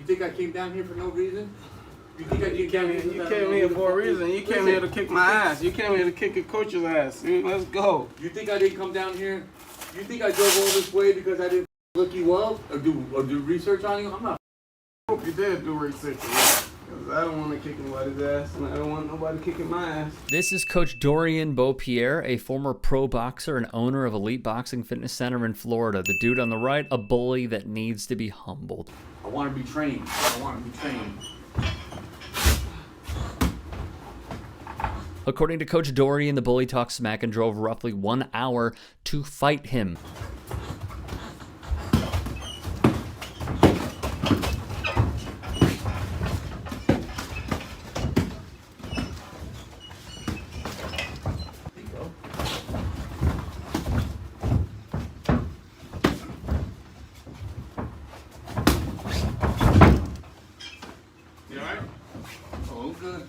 You think I came down here for no reason? You think I You came here for a reason. You came here to kick my ass. You came here to kick your coach's ass. Let's go. You think I didn't come down here? You think I drove all this way because I didn't look you up or do research on you? I'm not. I hope you did do research. Because I don't want to kick anybody's ass, and I don't want nobody kicking my ass. This is Coach Dorian Beaupierre, a former pro boxer and owner of Elite Boxing Fitness Center in Florida. The dude on the right, a bully that needs to be humbled. I want to be trained. I want to be trained. According to Coach Dorian, the bully talked smack and drove roughly 1 hour to fight him.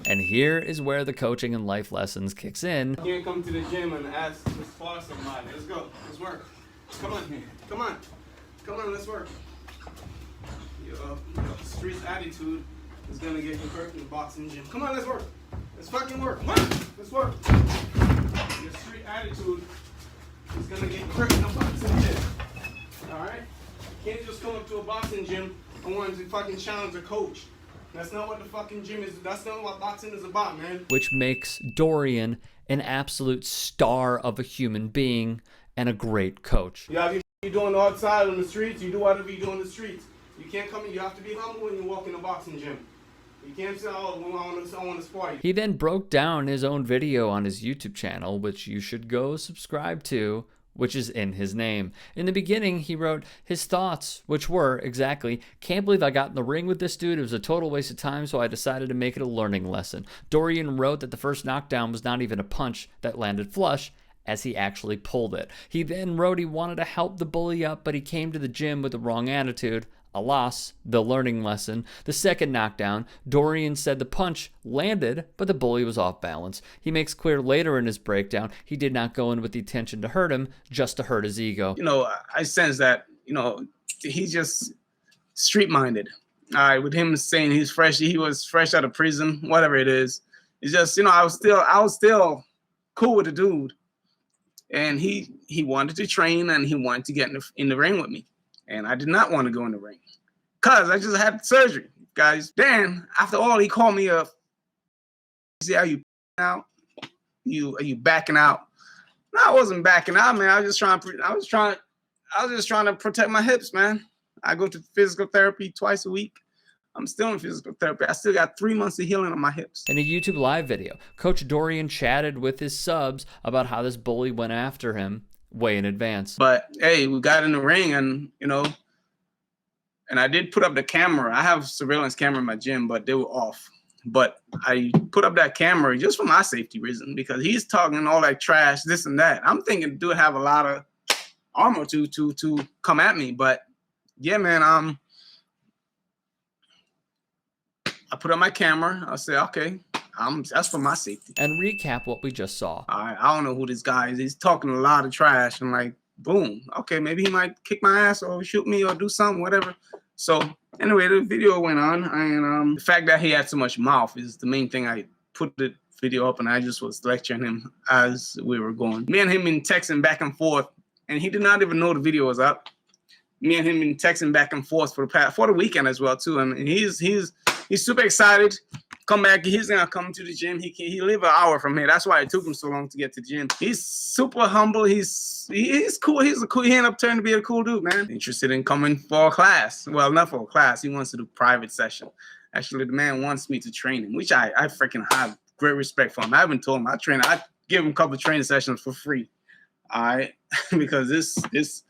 And here is where the coaching and life lessons kicks in. You can't come to the gym and ask to spar somebody. Let's go. Let's work. Come on. Come on. Come on, let's work. Your street attitude is going to get you hurt in the boxing gym. Come on, let's work. Let's fucking work. Come on. Let's work. Your street attitude is going to get you hurt in the boxing gym. Alright? You can't just come up to a boxing gym and want to fucking challenge a coach. That's not what the fucking gym is. That's not what boxing is about, man. Which makes Dorian an absolute star of a human being and a great coach. You have you doing outside on the streets, you do whatever you do on the streets. You can't come in, you have to be humble when you walk in a boxing gym. You can't say, oh, I want to spar you. He then broke down his own video on his YouTube channel, which you should go subscribe to, which is in his name. In the beginning, he wrote his thoughts, which were, exactly, can't believe I got in the ring with this dude. It was a total waste of time, so I decided to make it a learning lesson. Dorian wrote that the first knockdown was not even a punch that landed flush, as he actually pulled it. He then wrote he wanted to help the bully up, but he came to the gym with the wrong attitude. Alas, the learning lesson. The second knockdown, Dorian said the punch landed, but the bully was off balance. He makes clear later in his breakdown he did not go in with the intention to hurt him, just to hurt his ego. You know, I sense that, you know, he's just street-minded. All right, with him saying he was fresh out of prison, whatever it is. It's just, you know, I was still cool with the dude. And he wanted to train and he wanted to get in the ring with me. And I did not want to go in the ring because I just had surgery, guys. Then after all, he called me up. He said, "Are you out? Are you backing out?" No, I wasn't backing out, man. I was just trying to protect my hips, man. I go to physical therapy twice a week. I'm still in physical therapy. I still got 3 months of healing on my hips. In a YouTube live video, Coach Dorian chatted with his subs about how this bully went after him way in advance. But hey, we got in the ring and, you know, and I did put up the camera. I have surveillance camera in my gym, but they were off. But I put up that camera just for my safety reason because he's talking all that trash, this and that. I'm thinking do have a lot of armor to come at me. But yeah, man, I put up my camera. I said, okay, that's for my safety. And recap what we just saw. I don't know who this guy is. He's talking a lot of trash. I'm like, boom. Okay, maybe he might kick my ass or shoot me or do something, whatever. So anyway, the video went on. And the fact that he had so much mouth is the main thing. I put the video up and I just was lecturing him as we were going. Me and him been texting back and forth. And he did not even know the video was up. Me and him been texting back and forth for the weekend as well, too. And he's super excited. Come back. He's gonna come to the gym. He live an hour from here. That's why it took him so long to get to the gym. He's super humble. He's cool. He ended up turning to be a cool dude, man. Interested in coming for a class. Well, not for a class. He wants to do private session. Actually, the man wants me to train him, which I freaking have great respect for him. I haven't told him I give him a couple of training sessions for free. All right, because this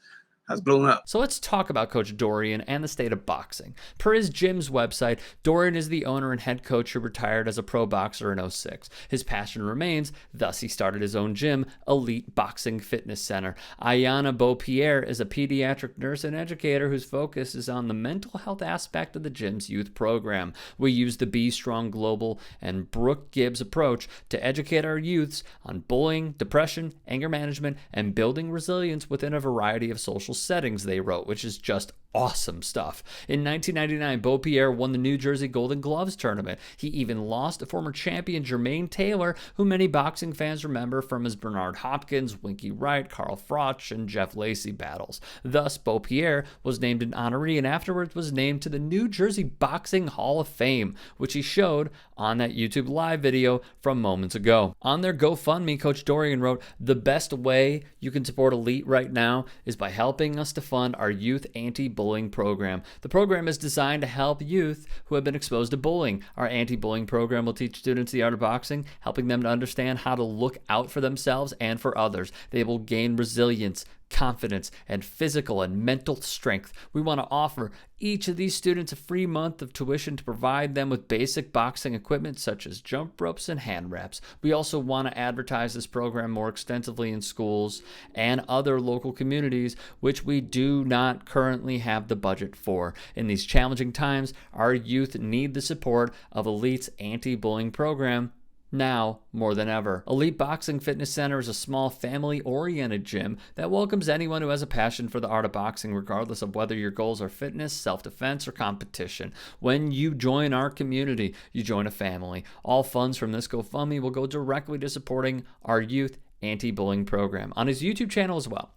has blown up. So let's talk about Coach Dorian and the state of boxing. Per his gym's website, Dorian is the owner and head coach who retired as a pro boxer in 2006. His passion remains, thus he started his own gym, Elite Boxing Fitness Center. Dorian Beaupierre is a pediatric nurse and educator whose focus is on the mental health aspect of the gym's youth program. We use the Be Strong Global and Brooke Gibbs approach to educate our youths on bullying, depression, anger management, and building resilience within a variety of social settings, they wrote, which is just awesome stuff. In 1999, Beaupierre won the New Jersey Golden Gloves tournament. He even lost to former champion Jermaine Taylor, who many boxing fans remember from his Bernard Hopkins, Winky Wright, Carl Froch, and Jeff Lacey battles. Thus, Beaupierre was named an honoree and afterwards was named to the New Jersey Boxing Hall of Fame, which he showed on that YouTube live video from moments ago. On their GoFundMe, Coach Dorian wrote, "The best way you can support Elite right now is by helping us to fund our youth anti-bullying program. The program is designed to help youth who have been exposed to bullying. Our anti-bullying program will teach students the art of boxing, helping them to understand how to look out for themselves and for others. They will gain resilience, confidence, and physical and mental strength. We want to offer each of these students a free month of tuition to provide them with basic boxing equipment such as jump ropes and hand wraps. We also want to advertise this program more extensively in schools and other local communities, which we do not currently have the budget for. In these challenging times, our youth need the support of Elite's anti-bullying program now more than ever. Elite Boxing Fitness Center is a small family-oriented gym that welcomes anyone who has a passion for the art of boxing, regardless of whether your goals are fitness, self-defense, or competition. When you join our community, you join a family. All funds from this GoFundMe will go directly to supporting our youth anti-bullying program." On his YouTube channel as well,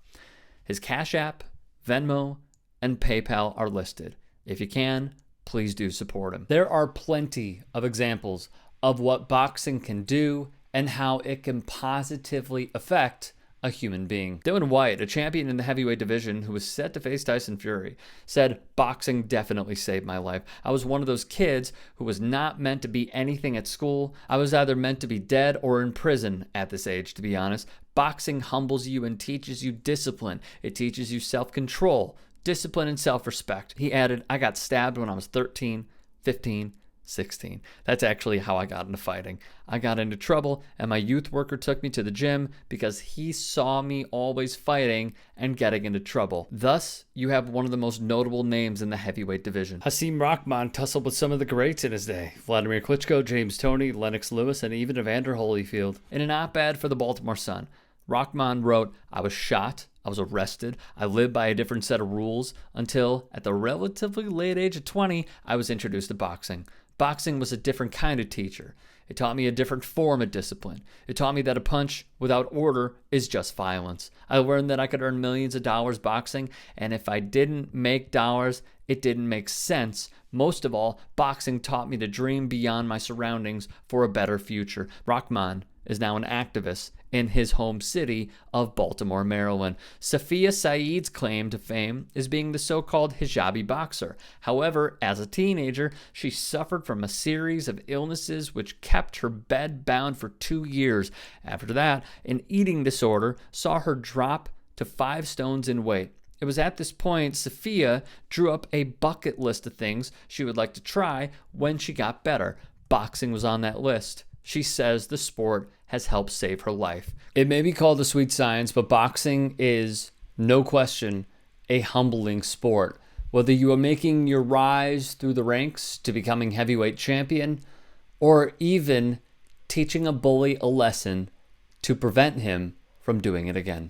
his Cash App, Venmo, and PayPal are listed. If you can, please do support him. There are plenty of examples of what boxing can do and how it can positively affect a human being. Dylan White, a champion in the heavyweight division who was set to face Tyson Fury, said, "Boxing definitely saved my life. I was one of those kids who was not meant to be anything at school. I was either meant to be dead or in prison at this age, to be honest. Boxing humbles you and teaches you discipline. It teaches you self-control, discipline, and self-respect." He added, "I got stabbed when I was 13, 15, 16. That's actually how I got into fighting. I got into trouble and my youth worker took me to the gym because he saw me always fighting and getting into trouble. Thus, you have one of the most notable names in the heavyweight division." Hasim Rahman tussled with some of the greats in his day: Vladimir Klitschko, James Toney, Lennox Lewis, and even Evander Holyfield. In an op-ed for the Baltimore Sun, Rahman wrote, "I was shot, I was arrested, I lived by a different set of rules until, at the relatively late age of 20, I was introduced to boxing. Boxing was a different kind of teacher. It taught me a different form of discipline. It taught me that a punch without order is just violence. I learned that I could earn millions of dollars boxing, and if I didn't make dollars, it didn't make sense. Most of all, boxing taught me to dream beyond my surroundings for a better future." Rahman is now an activist in his home city of Baltimore, Maryland. Safiya Saeed's claim to fame is being the so-called hijabi boxer. However, as a teenager, she suffered from a series of illnesses which kept her bed-bound for 2 years. After that, an eating disorder saw her drop to 5 stones in weight. It was at this point Safiya drew up a bucket list of things she would like to try when she got better. Boxing was on that list. She says the sport has helped save her life. It may be called a sweet science, but boxing is, no question, a humbling sport. Whether you are making your rise through the ranks to becoming heavyweight champion, or even teaching a bully a lesson to prevent him from doing it again.